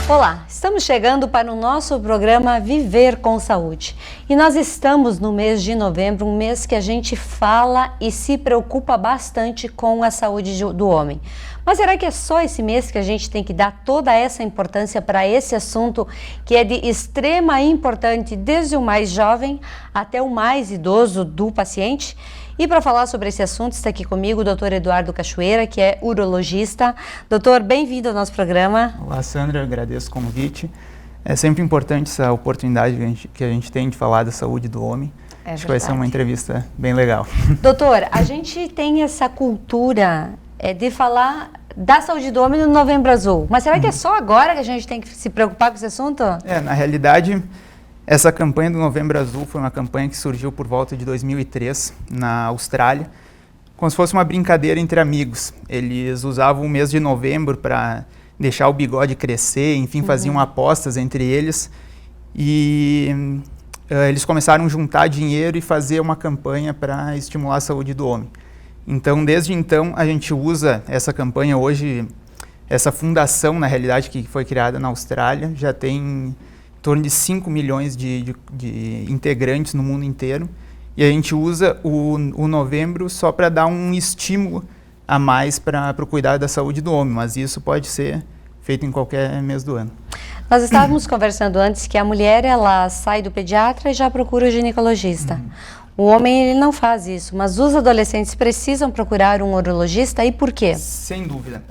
Olá, estamos chegando para o nosso programa Viver com Saúde. E nós estamos no mês de novembro, um mês que a gente fala e se preocupa bastante com a saúde do homem. Mas será que é só esse mês que a gente tem que dar toda essa importância para esse assunto que é de extrema importância desde o mais jovem até o mais idoso do paciente? E para falar sobre esse assunto está aqui comigo o Dr. Eduardo Cachoeira, que é urologista. Doutor, bem-vindo ao nosso programa. Olá, Sandra, agradeço o convite. É sempre importante essa oportunidade que a gente tem de falar da saúde do homem. Acho que vai ser uma entrevista bem legal. Doutor, a gente tem essa cultura de falar da saúde do homem no Novembro Azul, mas será que é só agora que a gente tem que se preocupar com esse assunto? Na realidade, essa campanha do Novembro Azul foi uma campanha que surgiu por volta de 2003, na Austrália, como se fosse uma brincadeira entre amigos. Eles usavam o mês de novembro para deixar o bigode crescer, enfim, faziam apostas entre eles. E eles começaram a juntar dinheiro e fazer uma campanha para estimular a saúde do homem. Então, desde então, a gente usa essa campanha hoje, essa fundação, na realidade, que foi criada na Austrália, já tem em torno de 5 milhões de integrantes no mundo inteiro. E a gente usa o novembro só para dar um estímulo a mais para o cuidado da saúde do homem, mas isso pode ser feito em qualquer mês do ano. Nós estávamos conversando antes que a mulher, ela sai do pediatra e já procura o ginecologista. O homem, ele não faz isso, mas os adolescentes precisam procurar um urologista, e por quê? Sem dúvida.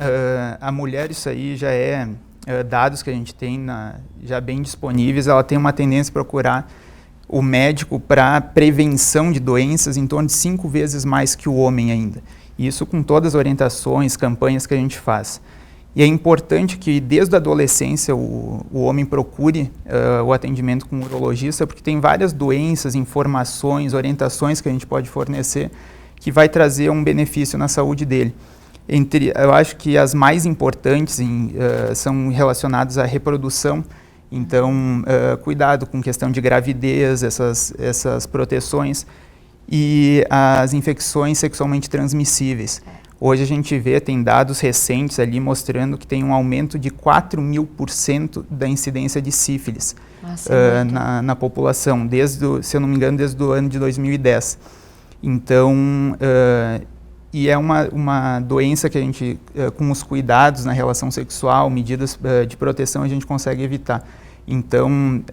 A mulher, isso aí já é dados que a gente tem já bem disponíveis, ela tem uma tendência a procurar o médico para prevenção de doenças em torno de 5 vezes mais que o homem ainda. Isso com todas as orientações, campanhas que a gente faz. E é importante que desde a adolescência o homem procure o atendimento com um urologista, porque tem várias doenças, informações, orientações que a gente pode fornecer que vai trazer um benefício na saúde dele. Eu acho que as mais importantes são relacionadas à reprodução. Então, cuidado com questão de gravidez, essas proteções e as infecções sexualmente transmissíveis. Hoje a gente tem dados recentes ali mostrando que tem um aumento de 4.000% da incidência de sífilis na população, se eu não me engano, desde o ano de 2010. Então, e é uma doença que a gente, com os cuidados na relação sexual, medidas de proteção, a gente consegue evitar. Então,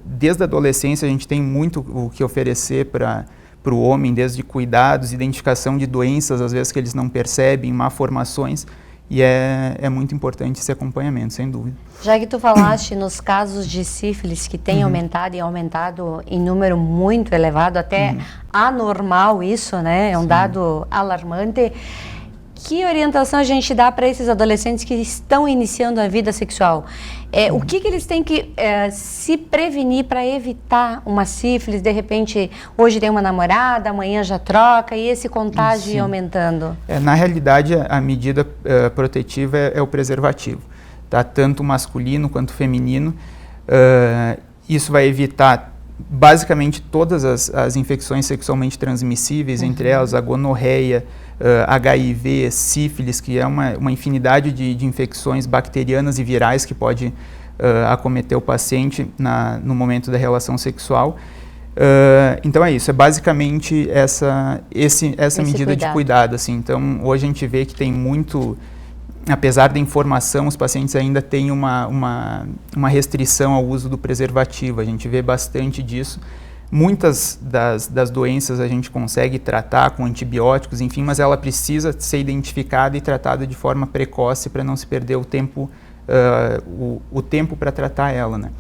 desde a adolescência, a gente tem muito o que oferecer para o homem, desde cuidados, identificação de doenças, às vezes que eles não percebem, malformações, e é muito importante esse acompanhamento, sem dúvida. Já que tu falaste nos casos de sífilis que tem aumentado e aumentado em número muito elevado, até anormal isso, né? É um dado alarmante. Que orientação a gente dá para esses adolescentes que estão iniciando a vida sexual? O que eles têm que se prevenir para evitar uma sífilis? De repente, hoje tem uma namorada, amanhã já troca e esse contágio ir aumentando. Na realidade, a medida protetiva é o preservativo, tá? Tanto masculino quanto feminino. Isso vai evitar basicamente todas as infecções sexualmente transmissíveis, entre elas a gonorreia, HIV, sífilis, que é uma infinidade de infecções bacterianas e virais que pode acometer o paciente no momento da relação sexual. Então é isso, é basicamente essa medida de cuidado. Assim. Então hoje a gente vê que tem muito, apesar da informação, os pacientes ainda têm uma restrição ao uso do preservativo, a gente vê bastante disso. Muitas das doenças a gente consegue tratar com antibióticos, enfim, mas ela precisa ser identificada e tratada de forma precoce para não se perder o tempo para tratar ela, né?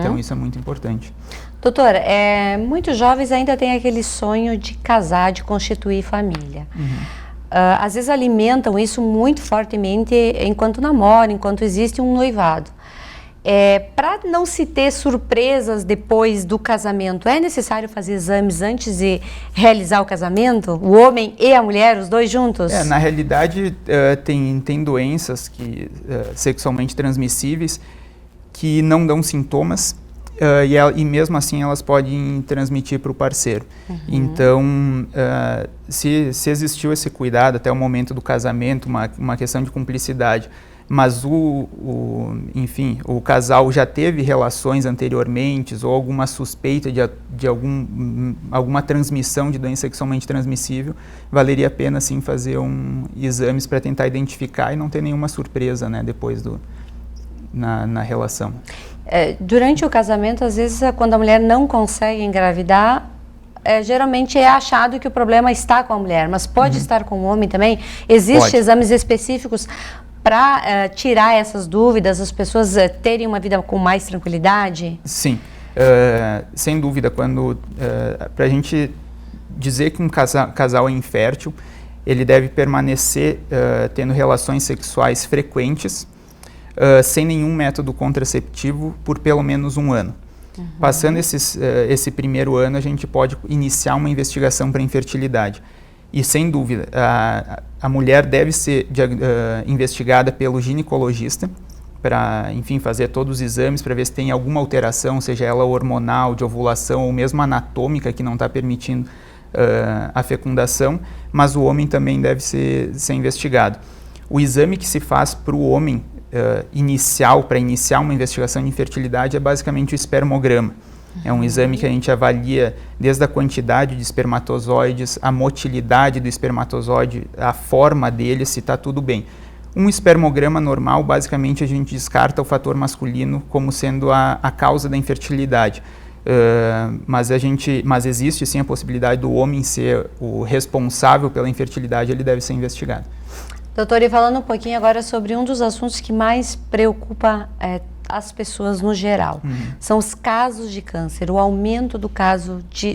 Então isso é muito importante. Doutor, muitos jovens ainda têm aquele sonho de casar, de constituir família. Às vezes alimentam isso muito fortemente enquanto namoram, enquanto existe um noivado. Para não se ter surpresas depois do casamento, é necessário fazer exames antes de realizar o casamento? O homem e a mulher, os dois juntos? Na realidade, tem doenças sexualmente transmissíveis que não dão sintomas e mesmo assim elas podem transmitir para o parceiro. Então, se existiu esse cuidado até o momento do casamento, uma questão de cumplicidade, mas enfim, o casal já teve relações anteriormente ou alguma suspeita de alguma transmissão de doença sexualmente transmissível, valeria a pena sim fazer exames para tentar identificar e não ter nenhuma surpresa, né, depois na relação. Durante o casamento, às vezes, quando a mulher não consegue engravidar, geralmente é achado que o problema está com a mulher, mas pode estar com o homem também? Existem exames específicos para tirar essas dúvidas, as pessoas terem uma vida com mais tranquilidade? Sim, sem dúvida. Para a gente dizer que um casal é infértil, ele deve permanecer tendo relações sexuais frequentes, sem nenhum método contraceptivo por pelo menos 1 ano. Passando esse primeiro ano, a gente pode iniciar uma investigação para infertilidade. E, sem dúvida, a mulher deve ser investigada pelo ginecologista para, enfim, fazer todos os exames para ver se tem alguma alteração, seja ela hormonal, de ovulação ou mesmo anatômica, que não está permitindo a fecundação, mas o homem também deve ser investigado. O exame que se faz para o homem para iniciar uma investigação de infertilidade é basicamente o espermograma. É um exame que a gente avalia desde a quantidade de espermatozoides, a motilidade do espermatozoide, a forma dele, se está tudo bem. Um espermograma normal, basicamente a gente descarta o fator masculino como sendo a causa da infertilidade. Mas existe sim a possibilidade do homem ser o responsável pela infertilidade, ele deve ser investigado. Doutor, e falando um pouquinho agora sobre um dos assuntos que mais preocupa as pessoas no geral, são os casos de câncer, o aumento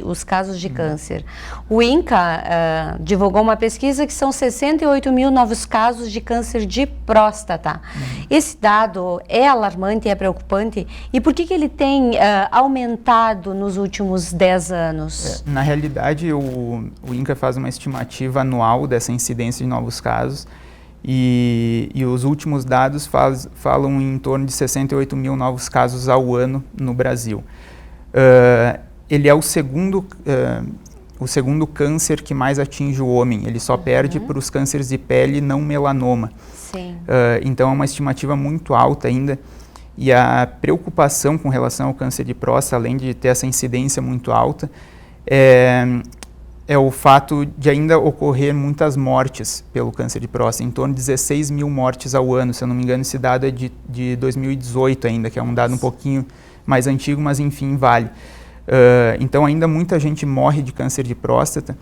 os casos de câncer. O INCA divulgou uma pesquisa que são 68 mil novos casos de câncer de próstata. Esse dado é alarmante, é preocupante, e por que ele tem aumentado nos últimos 10 anos? Na realidade, o INCA faz uma estimativa anual dessa incidência de novos casos, e os últimos dados falam em torno de 68 mil novos casos ao ano no Brasil. Ele é o segundo câncer que mais atinge o homem, ele só perde para os cânceres de pele não melanoma. Sim. Então é uma estimativa muito alta ainda, e a preocupação com relação ao câncer de próstata, além de ter essa incidência muito alta, é o fato de ainda ocorrer muitas mortes pelo câncer de próstata, em torno de 16 mil mortes ao ano. Se eu não me engano, esse dado é de 2018 ainda, que é um dado um pouquinho mais antigo, mas enfim, vale. Então ainda muita gente morre de câncer de próstata,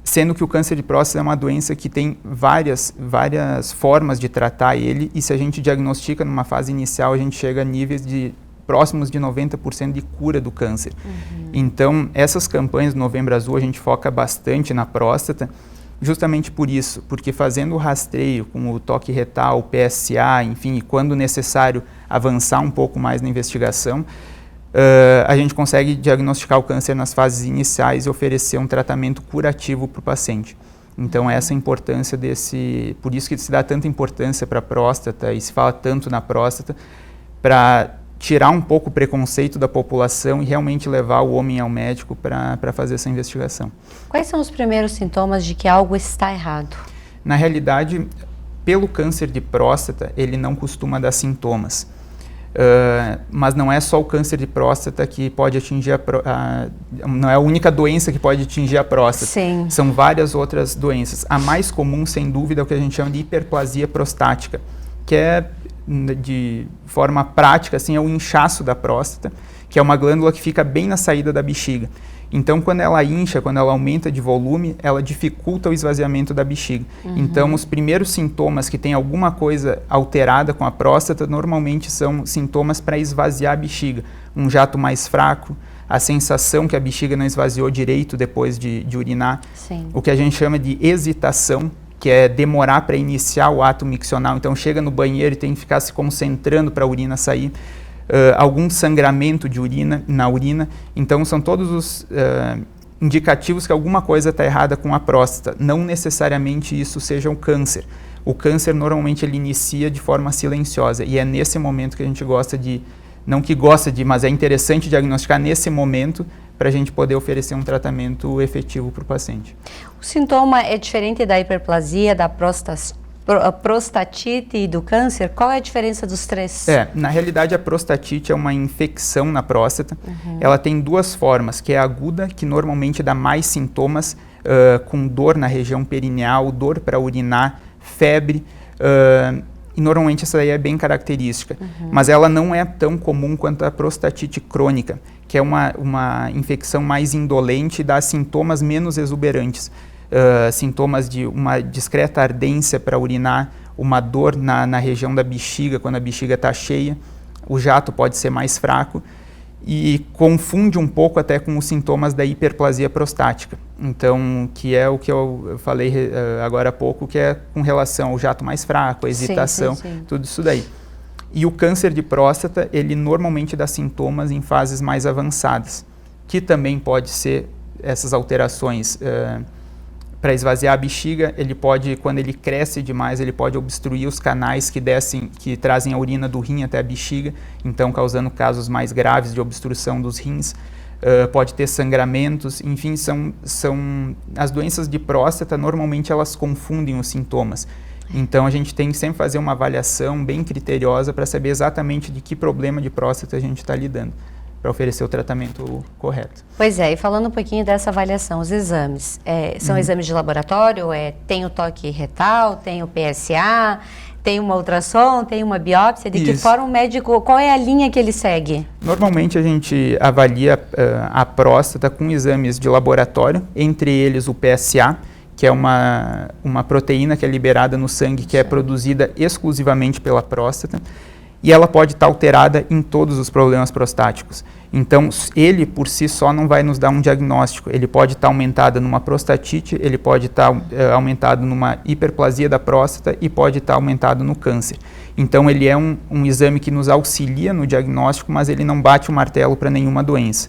sendo que o câncer de próstata é uma doença que tem várias formas de tratar ele, e se a gente diagnostica numa fase inicial, a gente chega a níveis próximos de 90% de cura do câncer. Então, essas campanhas do Novembro Azul, a gente foca bastante na próstata, justamente por isso, porque fazendo o rastreio com o toque retal, o PSA, enfim, e quando necessário avançar um pouco mais na investigação, a gente consegue diagnosticar o câncer nas fases iniciais e oferecer um tratamento curativo para o paciente. Então, essa importância por isso que se dá tanta importância para a próstata e se fala tanto na próstata, para tirar um pouco o preconceito da população e realmente levar o homem ao médico para fazer essa investigação. Quais são os primeiros sintomas de que algo está errado? Na realidade, pelo câncer de próstata, ele não costuma dar sintomas. Mas não é só o câncer de próstata que pode atingir não é a única doença que pode atingir a próstata. Sim. São várias outras doenças. A mais comum, sem dúvida, é o que a gente chama de hiperplasia prostática, que é, de forma prática, assim, é o inchaço da próstata, que é uma glândula que fica bem na saída da bexiga. Então, quando ela incha, quando ela aumenta de volume, ela dificulta o esvaziamento da bexiga. Então, os primeiros sintomas que tem alguma coisa alterada com a próstata, normalmente são sintomas para esvaziar a bexiga. Um jato mais fraco, a sensação que a bexiga não esvaziou direito depois de urinar. Sim. O que a gente chama de hesitação, que é demorar para iniciar o ato miccional. Então, chega no banheiro e tem que ficar se concentrando para a urina sair. Algum sangramento na urina. Então, são todos os indicativos que alguma coisa está errada com a próstata. Não necessariamente isso seja um câncer. O câncer, normalmente, ele inicia de forma silenciosa. E é nesse momento que a gente mas é interessante diagnosticar nesse momento para a gente poder oferecer um tratamento efetivo para o paciente. O sintoma é diferente da hiperplasia, da a prostatite e do câncer, qual é a diferença dos três? Na realidade a prostatite é uma infecção na próstata. Ela tem duas formas, que é aguda, que normalmente dá mais sintomas, com dor na região perineal, dor para urinar, febre, e normalmente essa daí é bem característica. Mas ela não é tão comum quanto a prostatite crônica, que é uma infecção mais indolente e dá sintomas menos exuberantes. Sintomas de uma discreta ardência para urinar, uma dor na região da bexiga, quando a bexiga está cheia, o jato pode ser mais fraco e confunde um pouco até com os sintomas da hiperplasia prostática. Então, que é o que eu falei agora há pouco, que é com relação ao jato mais fraco, a hesitação, sim. Tudo isso daí. E o câncer de próstata, ele normalmente dá sintomas em fases mais avançadas, que também pode ser essas alterações para esvaziar a bexiga. Ele pode, quando ele cresce demais, ele pode obstruir os canais que trazem a urina do rim até a bexiga, então causando casos mais graves de obstrução dos rins. Pode ter sangramentos, enfim, as doenças de próstata, normalmente elas confundem os sintomas. Então a gente tem que sempre fazer uma avaliação bem criteriosa para saber exatamente de que problema de próstata a gente está lidando, para oferecer o tratamento correto. Pois é, e falando um pouquinho dessa avaliação, os exames, são exames de laboratório, tem o toque retal, tem o PSA, tem uma ultrassom, tem uma biópsia, de que forma o médico, qual é a linha que ele segue? Normalmente a gente avalia a próstata com exames de laboratório, entre eles o PSA, que é uma proteína que é liberada no sangue, que é produzida exclusivamente pela próstata, e ela pode estar alterada em todos os problemas prostáticos. Então, ele por si só não vai nos dar um diagnóstico. Ele pode estar aumentado numa prostatite, ele pode estar aumentado numa hiperplasia da próstata e pode estar aumentado no câncer. Então, ele é um exame que nos auxilia no diagnóstico, mas ele não bate o martelo para nenhuma doença.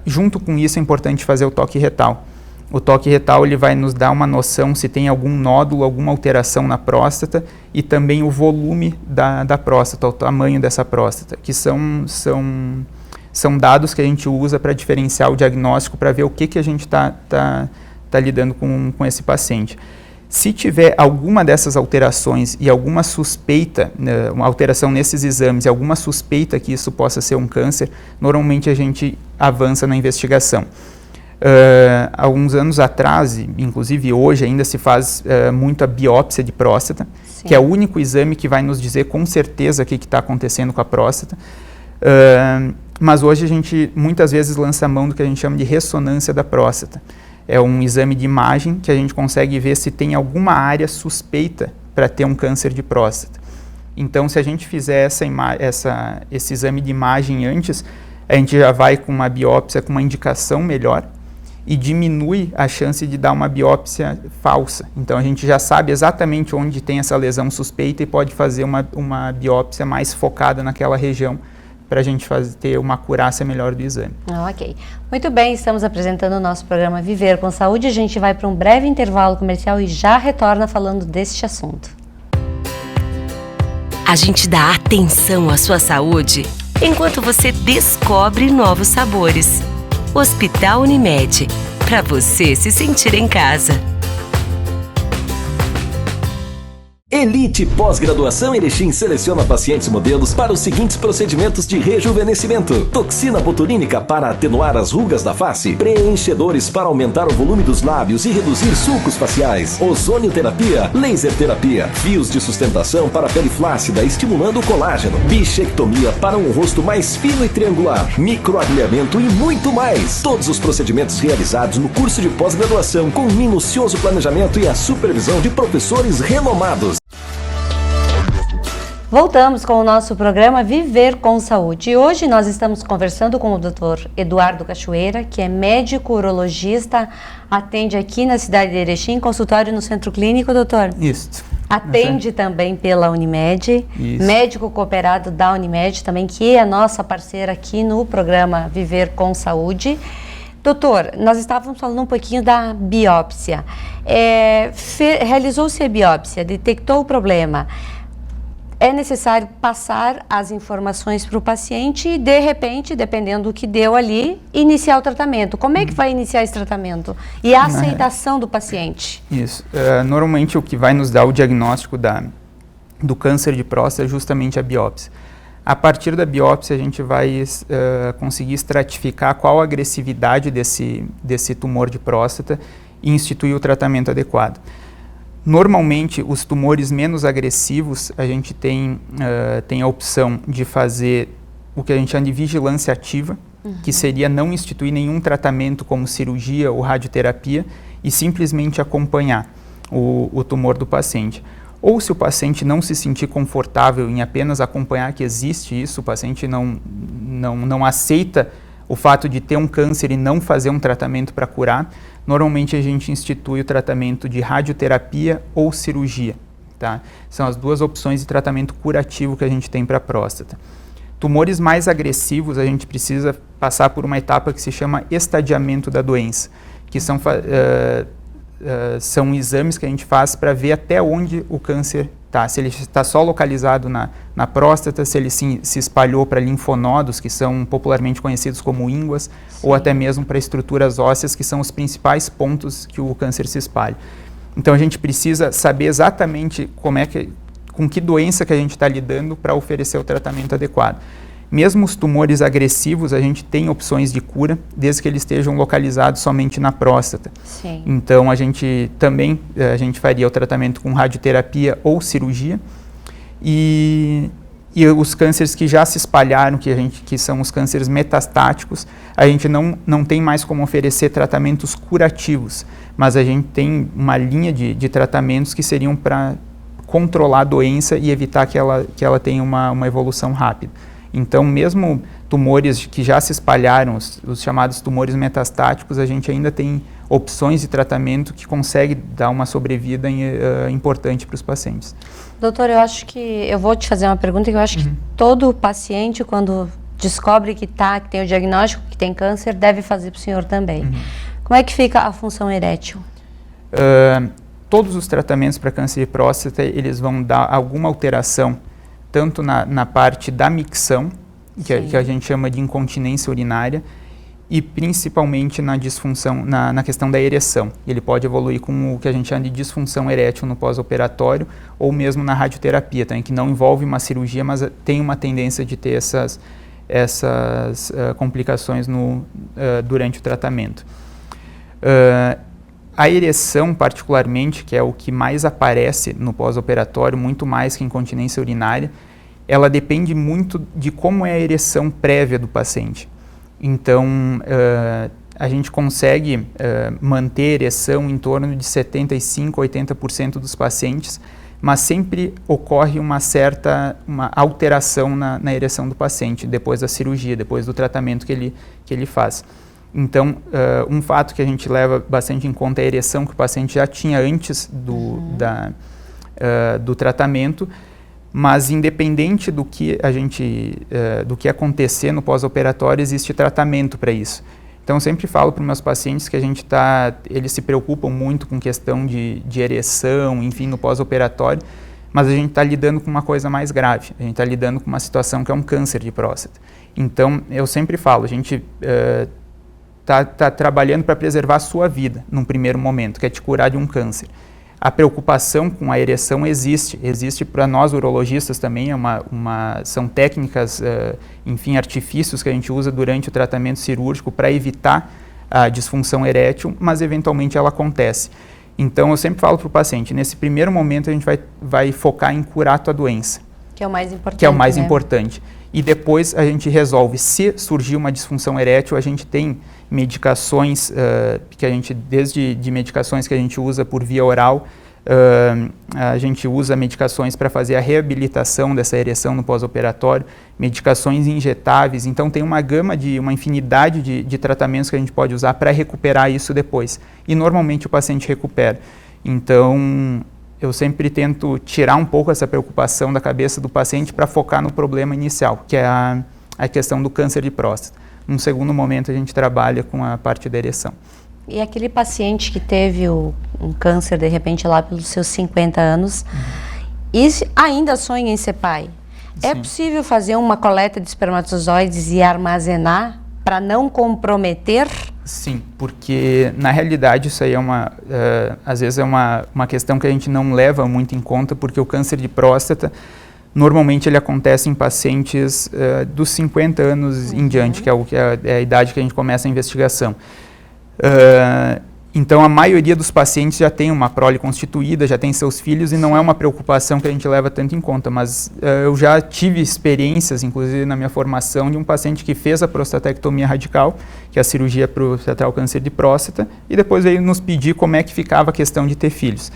Junto com isso, é importante fazer o toque retal. O toque retal ele vai nos dar uma noção se tem algum nódulo, alguma alteração na próstata e também o volume da próstata, o tamanho dessa próstata, que são dados que a gente usa para diferenciar o diagnóstico, para ver o que a gente está lidando com esse paciente. Se tiver alguma dessas alterações e alguma suspeita, uma alteração nesses exames e alguma suspeita que isso possa ser um câncer, normalmente a gente avança na investigação. Alguns anos atrás, inclusive hoje, ainda se faz muito a biópsia de próstata, sim, que é o único exame que vai nos dizer com certeza o que está acontecendo com a próstata. Mas hoje a gente muitas vezes lança a mão do que a gente chama de ressonância da próstata. É um exame de imagem que a gente consegue ver se tem alguma área suspeita para ter um câncer de próstata. Então, se a gente fizer esse exame de imagem antes, a gente já vai com uma biópsia com uma indicação melhor e diminui a chance de dar uma biópsia falsa. Então, a gente já sabe exatamente onde tem essa lesão suspeita e pode fazer uma biópsia mais focada naquela região para a gente ter uma acurácia melhor do exame. Ok. Muito bem, estamos apresentando o nosso programa Viver com Saúde. A gente vai para um breve intervalo comercial e já retorna falando deste assunto. A gente dá atenção à sua saúde enquanto você descobre novos sabores. Hospital Unimed, para você se sentir em casa. Elite Pós-Graduação Erechim seleciona pacientes modelos para os seguintes procedimentos de rejuvenescimento: toxina botulínica para atenuar as rugas da face, preenchedores para aumentar o volume dos lábios e reduzir sulcos faciais, ozonioterapia, laser terapia, fios de sustentação para a pele flácida estimulando o colágeno, bichectomia para um rosto mais fino e triangular, microagulhamento e muito mais. Todos os procedimentos realizados no curso de pós-graduação com minucioso planejamento e a supervisão de professores renomados. Voltamos com o nosso programa Viver com Saúde. E hoje nós estamos conversando com o Dr. Eduardo Cachoeira, que é médico urologista, atende aqui na cidade de Erechim, consultório no Centro Clínico, doutor? Isso. Atende também pela Unimed, isso, médico cooperado da Unimed também, que é a nossa parceira aqui no programa Viver com Saúde. Doutor, nós estávamos falando um pouquinho da biópsia. Realizou-se a biópsia, detectou o problema. é necessário passar as informações para o paciente e, de repente, dependendo do que deu ali, iniciar o tratamento. Como é que vai iniciar esse tratamento? E a aceitação do paciente? Isso. Normalmente, o que vai nos dar o diagnóstico do câncer de próstata é justamente a biópsia. A partir da biópsia, a gente vai conseguir estratificar qual a agressividade desse tumor de próstata e instituir o tratamento adequado. Normalmente, os tumores menos agressivos, a gente tem a opção de fazer o que a gente chama de vigilância ativa, que seria não instituir nenhum tratamento como cirurgia ou radioterapia e simplesmente acompanhar o tumor do paciente. Ou se o paciente não se sentir confortável em apenas acompanhar que existe isso, o paciente não aceita o fato de ter um câncer e não fazer um tratamento para curar, normalmente a gente institui o tratamento de radioterapia ou cirurgia. Tá? São as duas opções de tratamento curativo que a gente tem para a próstata. Tumores mais agressivos, a gente precisa passar por uma etapa que se chama estadiamento da doença, que são exames que a gente faz para ver até onde o câncer está. Se ele está só localizado na próstata, se ele se espalhou para linfonodos, que são popularmente conhecidos como ínguas, ou até mesmo para estruturas ósseas, que são os principais pontos que o câncer se espalha. Então a gente precisa saber exatamente com que doença que a gente está lidando para oferecer o tratamento adequado. Mesmo os tumores agressivos, a gente tem opções de cura, desde que eles estejam localizados somente na próstata. Sim. Então, a gente faria o tratamento com radioterapia ou cirurgia. E os cânceres que já se espalharam, que são os cânceres metastáticos, a gente não tem mais como oferecer tratamentos curativos, mas a gente tem uma linha de tratamentos que seriam para controlar a doença e evitar que ela tenha uma evolução rápida. Então, mesmo tumores que já se espalharam, os chamados tumores metastáticos, a gente ainda tem opções de tratamento que conseguem dar uma sobrevida importante para os pacientes. Doutor, eu vou te fazer uma pergunta que eu acho que todo paciente, quando descobre que tem o diagnóstico, que tem câncer, deve fazer para o senhor também. Como é que fica a função erétil? Todos os tratamentos para câncer de próstata, eles vão dar alguma alteração, tanto na parte da micção, que a gente chama de incontinência urinária, e principalmente na disfunção, na questão da ereção. Ele pode evoluir com o que a gente chama de disfunção erétil no pós-operatório, ou mesmo na radioterapia, também, que não envolve uma cirurgia, mas tem uma tendência de ter essas complicações durante o tratamento. A ereção, particularmente, que é o que mais aparece no pós-operatório, muito mais que a incontinência urinária, ela depende muito de como é a ereção prévia do paciente. Então, a gente consegue manter ereção em torno de 75% a 80% dos pacientes, mas sempre ocorre uma alteração na ereção do paciente, depois da cirurgia, depois do tratamento que ele faz. Então, um fato que a gente leva bastante em conta é a ereção que o paciente já tinha antes do tratamento, mas independente do que acontecer no pós-operatório, existe tratamento para isso. Então, eu sempre falo para os meus pacientes que eles se preocupam muito com questão de ereção, enfim, no pós-operatório, mas a gente está lidando com uma coisa mais grave, a gente está lidando com uma situação que é um câncer de próstata. Então, eu sempre falo, a gente está trabalhando para preservar a sua vida num primeiro momento, que é te curar de um câncer. A preocupação com a ereção existe para nós urologistas também, são técnicas, enfim, artifícios que a gente usa durante o tratamento cirúrgico para evitar a disfunção erétil, mas eventualmente ela acontece. Então eu sempre falo para o paciente, nesse primeiro momento a gente vai focar em curar a tua doença. Que é o mais importante. Que é o mais importante. E depois a gente resolve, se surgir uma disfunção erétil, a gente tem medicações, desde medicações que a gente usa por via oral, a gente usa medicações para fazer a reabilitação dessa ereção no pós-operatório, medicações injetáveis, então tem uma infinidade de tratamentos que a gente pode usar para recuperar isso depois. E normalmente o paciente recupera. Então, eu sempre tento tirar um pouco essa preocupação da cabeça do paciente para focar no problema inicial, que é a questão do câncer de próstata. Num segundo momento, a gente trabalha com a parte da ereção. E aquele paciente que teve um câncer, de repente, lá pelos seus 50 anos, e ainda sonha em ser pai. É Sim. possível fazer uma coleta de espermatozoides e armazenar para não comprometer? Sim, porque na realidade isso aí às vezes é uma questão que a gente não leva muito em conta, porque o câncer de próstata, normalmente ele acontece em pacientes dos 50 anos em diante, que é a idade que a gente começa a investigação. Então, a maioria dos pacientes já tem uma prole constituída, já tem seus filhos, e não é uma preocupação que a gente leva tanto em conta. Mas eu já tive experiências, inclusive na minha formação, de um paciente que fez a prostatectomia radical, que é a cirurgia para tratar o câncer de próstata, e depois veio nos pedir como é que ficava a questão de ter filhos.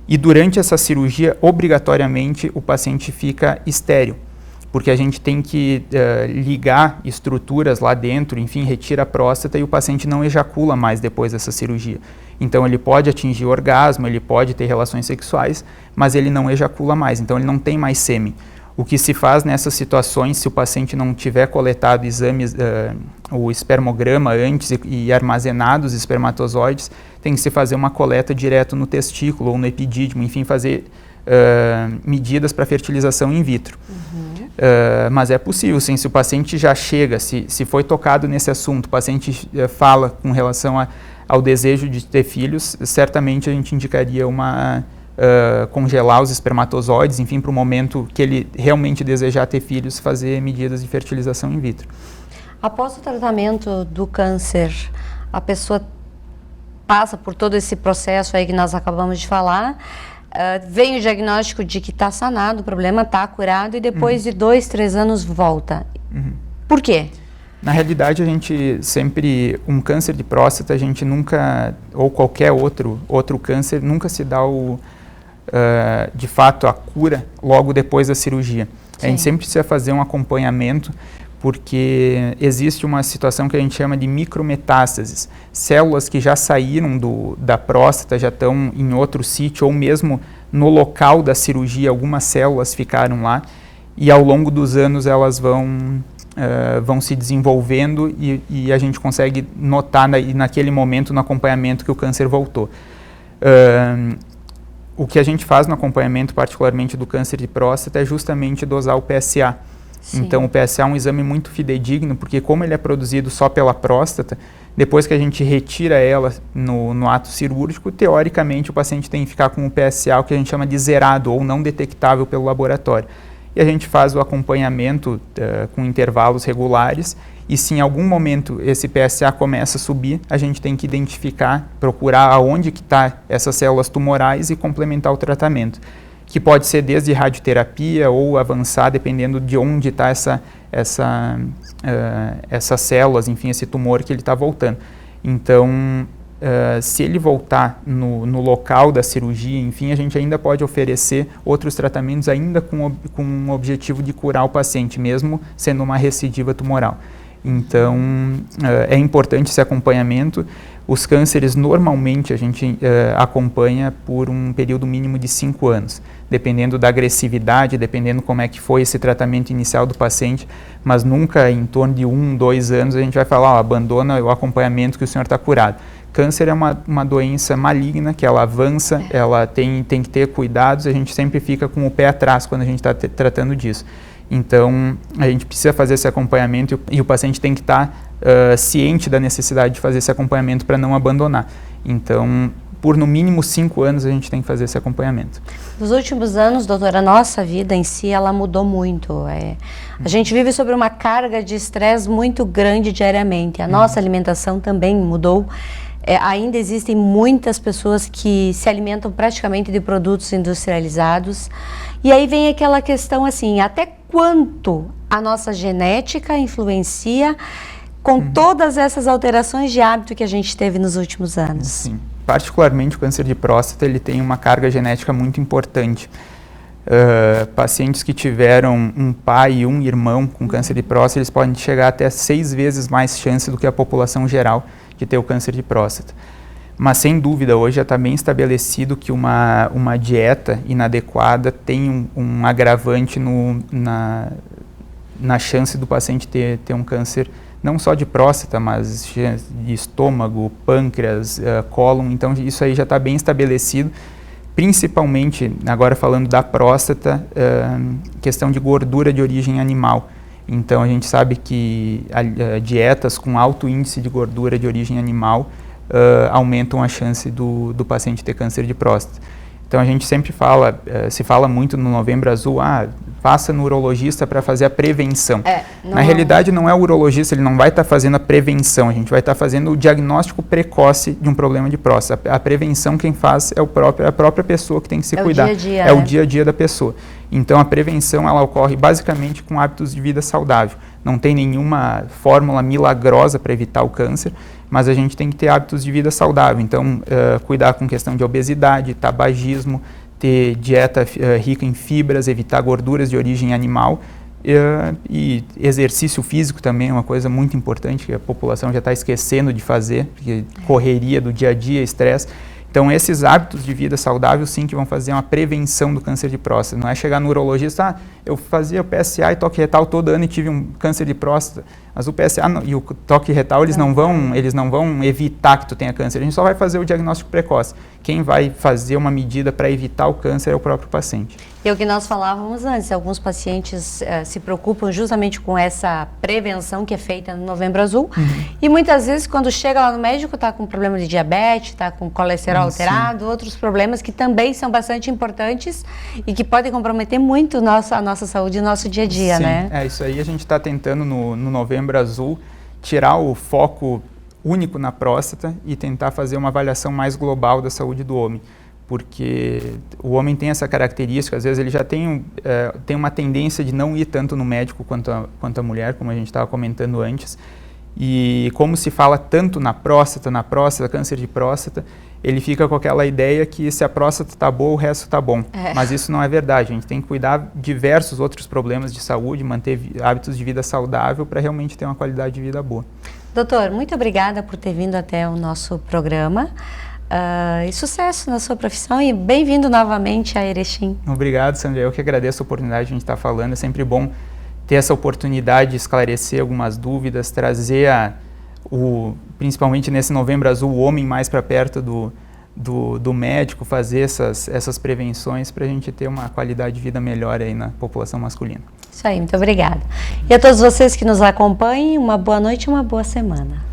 E durante essa cirurgia, obrigatoriamente, o paciente fica estéril, porque a gente tem que ligar estruturas lá dentro, enfim, retira a próstata e o paciente não ejacula mais depois dessa cirurgia. Então ele pode atingir o orgasmo, ele pode ter relações sexuais, mas ele não ejacula mais, então ele não tem mais sêmen. O que se faz nessas situações, se o paciente não tiver coletado exames, o espermograma antes e armazenado os espermatozoides, tem que se fazer uma coleta direto no testículo ou no epidídimo, enfim, fazer medidas para fertilização in vitro. Mas é possível, sim, se o paciente já chega, se foi tocado nesse assunto, o paciente fala com relação ao desejo de ter filhos, certamente a gente indicaria congelar os espermatozoides, enfim, para o momento que ele realmente desejar ter filhos, fazer medidas de fertilização in vitro. Após o tratamento do câncer, a pessoa passa por todo esse processo aí que nós acabamos de falar, vem o diagnóstico de que está sanado, o problema está curado, e depois de 2, 3 anos volta. Por quê? Na realidade, a gente sempre, um câncer de próstata, a gente nunca, ou qualquer outro câncer, nunca se dá de fato a cura logo depois da cirurgia. Sim. A gente sempre precisa fazer um acompanhamento, porque existe uma situação que a gente chama de micrometástases. Células que já saíram da próstata, já estão em outro sítio, ou mesmo no local da cirurgia, algumas células ficaram lá, e ao longo dos anos elas vão se desenvolvendo e a gente consegue notar naquele momento, no acompanhamento, que o câncer voltou. O que a gente faz no acompanhamento, particularmente do câncer de próstata, é justamente dosar o PSA. Sim. Então, o PSA é um exame muito fidedigno, porque como ele é produzido só pela próstata, depois que a gente retira ela no ato cirúrgico, teoricamente o paciente tem que ficar com o PSA, o que a gente chama de zerado, ou não detectável pelo laboratório. E a gente faz o acompanhamento com intervalos regulares, e se em algum momento esse PSA começa a subir, a gente tem que identificar, procurar aonde que estão essas células tumorais e complementar o tratamento, que pode ser desde radioterapia ou avançar, dependendo de onde está essas células, enfim, esse tumor que ele está voltando. Então, se ele voltar no local da cirurgia, enfim, a gente ainda pode oferecer outros tratamentos ainda com o objetivo de curar o paciente, mesmo sendo uma recidiva tumoral. Então, é importante esse acompanhamento. Os cânceres, normalmente, a gente acompanha por um período mínimo de 5 anos, dependendo da agressividade, dependendo como é que foi esse tratamento inicial do paciente, mas nunca em torno de 1, 2 anos a gente vai falar, abandona o acompanhamento que o senhor está curado. Câncer é uma doença maligna, que ela avança, ela tem que ter cuidados, a gente sempre fica com o pé atrás quando a gente está tratando disso. Então, a gente precisa fazer esse acompanhamento e o paciente tem que estar ciente da necessidade de fazer esse acompanhamento para não abandonar. Então, por no mínimo 5 anos a gente tem que fazer esse acompanhamento. Nos últimos anos, doutora, a nossa vida em si, ela mudou muito. A gente vive sobre uma carga de estresse muito grande diariamente. A nossa alimentação também mudou. Ainda existem muitas pessoas que se alimentam praticamente de produtos industrializados. E aí vem aquela questão assim, até quanto a nossa genética influencia com todas essas alterações de hábito que a gente teve nos últimos anos? Sim. Particularmente o câncer de próstata, ele tem uma carga genética muito importante. Pacientes que tiveram um pai e um irmão com câncer de próstata, eles podem chegar até 6 vezes mais chance do que a população geral de ter o câncer de próstata. Mas, sem dúvida, hoje já está bem estabelecido que uma dieta inadequada tem um agravante na chance do paciente ter um câncer, não só de próstata, mas de estômago, pâncreas, cólon. Então, isso aí já está bem estabelecido. principalmente, agora falando da próstata, questão de gordura de origem animal. Então, a gente sabe que dietas com alto índice de gordura de origem animal aumentam a chance do paciente ter câncer de próstata. Então, a gente sempre se fala muito no Novembro Azul, passa no urologista para fazer a prevenção. Na realidade, não é o urologista, ele não vai estar fazendo a prevenção, a gente vai estar fazendo o diagnóstico precoce de um problema de próstata. A prevenção quem faz é a própria pessoa que tem que se cuidar. É o dia a dia da pessoa. Então, a prevenção ela ocorre basicamente com hábitos de vida saudável. Não tem nenhuma fórmula milagrosa para evitar o câncer, mas a gente tem que ter hábitos de vida saudável. Então, cuidar com questão de obesidade, tabagismo, ter dieta rica em fibras, evitar gorduras de origem animal e exercício físico também é uma coisa muito importante que a população já está esquecendo de fazer, porque correria do dia a dia, estresse. Então, esses hábitos de vida saudável, sim, que vão fazer uma prevenção do câncer de próstata. Não é chegar no urologista, eu fazia o PSA e toque retal todo ano e tive um câncer de próstata. Mas o PSA e o toque retal, eles não vão evitar que tu tenha câncer. A gente só vai fazer o diagnóstico precoce. Quem vai fazer uma medida para evitar o câncer é o próprio paciente. E o que nós falávamos antes, alguns pacientes se preocupam justamente com essa prevenção que é feita no Novembro Azul. E muitas vezes, quando chega lá no médico, está com problema de diabetes, está com colesterol alterado, outros problemas que também são bastante importantes e que podem comprometer muito a nossa saúde e o nosso dia a dia, né? É isso aí, a gente está tentando no Novembro Azul tirar o foco único na próstata e tentar fazer uma avaliação mais global da saúde do homem. Porque o homem tem essa característica, às vezes ele já tem uma tendência de não ir tanto no médico quanto a mulher, como a gente estava comentando antes. E como se fala tanto na próstata, câncer de próstata, ele fica com aquela ideia que se a próstata está boa, o resto está bom. Mas isso não é verdade, a gente tem que cuidar de diversos outros problemas de saúde, manter hábitos de vida saudável para realmente ter uma qualidade de vida boa. Doutor, muito obrigada por ter vindo até o nosso programa. E sucesso na sua profissão e bem-vindo novamente a Erechim. Obrigado, Sandra. Eu que agradeço a oportunidade de a gente estar falando. É sempre bom ter essa oportunidade de esclarecer algumas dúvidas, trazer principalmente nesse Novembro Azul, o homem mais para perto do médico, fazer essas prevenções para a gente ter uma qualidade de vida melhor aí na população masculina. Isso aí, muito obrigada. E a todos vocês que nos acompanhem, uma boa noite e uma boa semana.